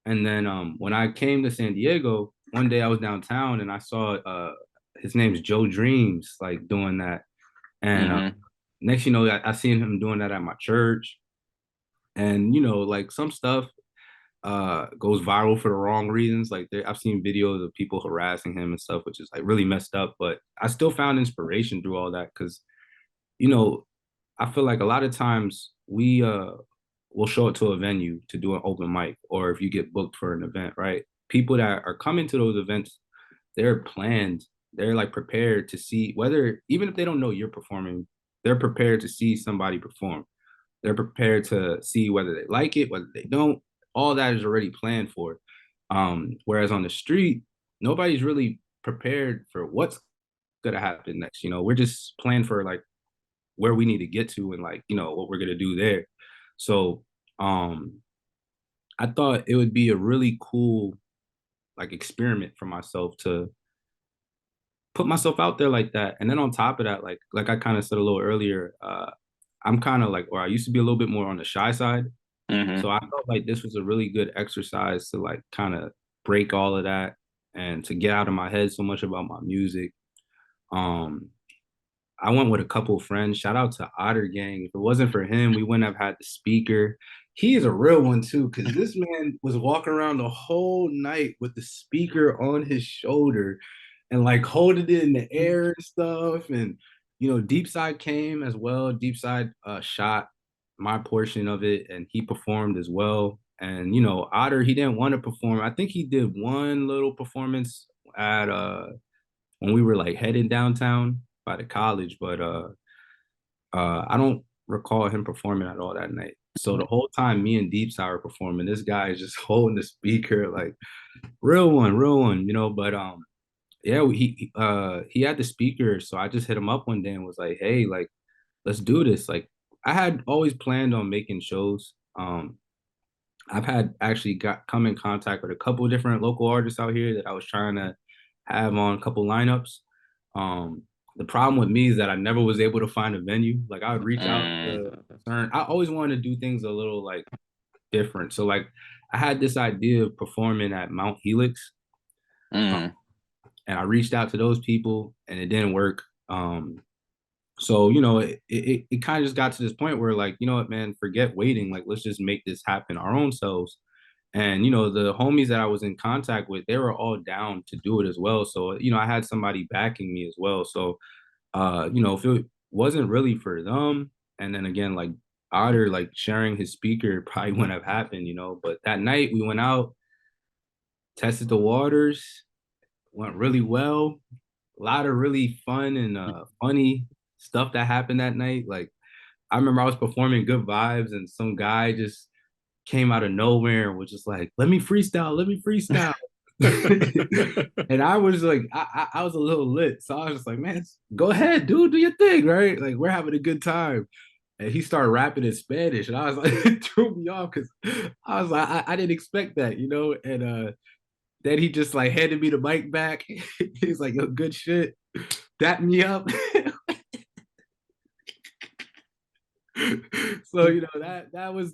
And then when I came to San Diego, one day I was downtown and I saw his name's Joe Dreams, like doing that. And Hmm. next, you know, I seen him doing that at my church. And, you know, like some stuff goes viral for the wrong reasons. Like I've seen videos of people harassing him and stuff, which is like really messed up. But I still found inspiration through all that because, you know, I feel like a lot of times we will show it to a venue to do an open mic, or if you get booked for an event, right? People that are coming to those events, they're planned, they're like prepared to see whether even if they don't know you're performing, they're prepared to see somebody perform. They're prepared to see whether they like it, whether they don't. All that is already planned for. Whereas on the street, nobody's really prepared for what's gonna happen next. You know, we're just planning for like where we need to get to and like, you know, what we're gonna do there. So um I thought it would be a really cool like experiment for myself to put myself out there like that. And then on top of that, like I kind of said a little earlier, I'm kind of like, or I used to be a little bit more on the shy side. Hmm. So I felt like this was a really good exercise to like kind of break all of that and to get out of my head so much about my music. Um, I went with a couple of friends. Shout out to Otter Gang. If it wasn't for him, we wouldn't have had the speaker. He is a real one too, because this man was walking around the whole night with the speaker on his shoulder and like holding it in the air and stuff. And you know, Deep Side came as well. Deep Side shot my portion of it, and he performed as well. And you know, Otter, he didn't want to perform. I think he did one little performance at when we were like heading downtown by the college, but I don't recall him performing at all that night. So the whole time me and Deep Side were performing, this guy is just holding the speaker like real one, you know. But yeah, he had the speaker, so I just hit him up one day and was like, hey, like let's do this. Like I had always planned on making shows. I've had actually got come in contact with a couple of different local artists out here that I was trying to have on a couple lineups. Um, the problem with me is that I never was able to find a venue. Like I would reach out to Mm. certain, I always wanted to do things a little like different. So like I had this idea of performing at Mount Helix, um, Mm. and I reached out to those people and it didn't work. So you know, it kind of just got to this point where like, you know what, man, forget waiting. Like let's just make this happen our own selves. And you know, the homies that I was in contact with, they were all down to do it as well. So, you know, I had somebody backing me as well. So, you know, if it wasn't really for them, and then again, like Otter, like sharing his speaker probably wouldn't have happened, you know. But that night we went out, tested the waters, went really well. A lot of really fun and funny stuff that happened that night. Like I remember I was performing Good Vibes, and some guy just came out of nowhere and was just like, let me freestyle." And I was like, I was a little lit. So I was just like, man, go ahead, dude, do your thing, right? Like, we're having a good time. And he started rapping in Spanish. And I was like, it threw me off because I was like, I didn't expect that, you know? And then he just like handed me the mic back. He's like, yo, good shit. Dap me up. So, you know, that was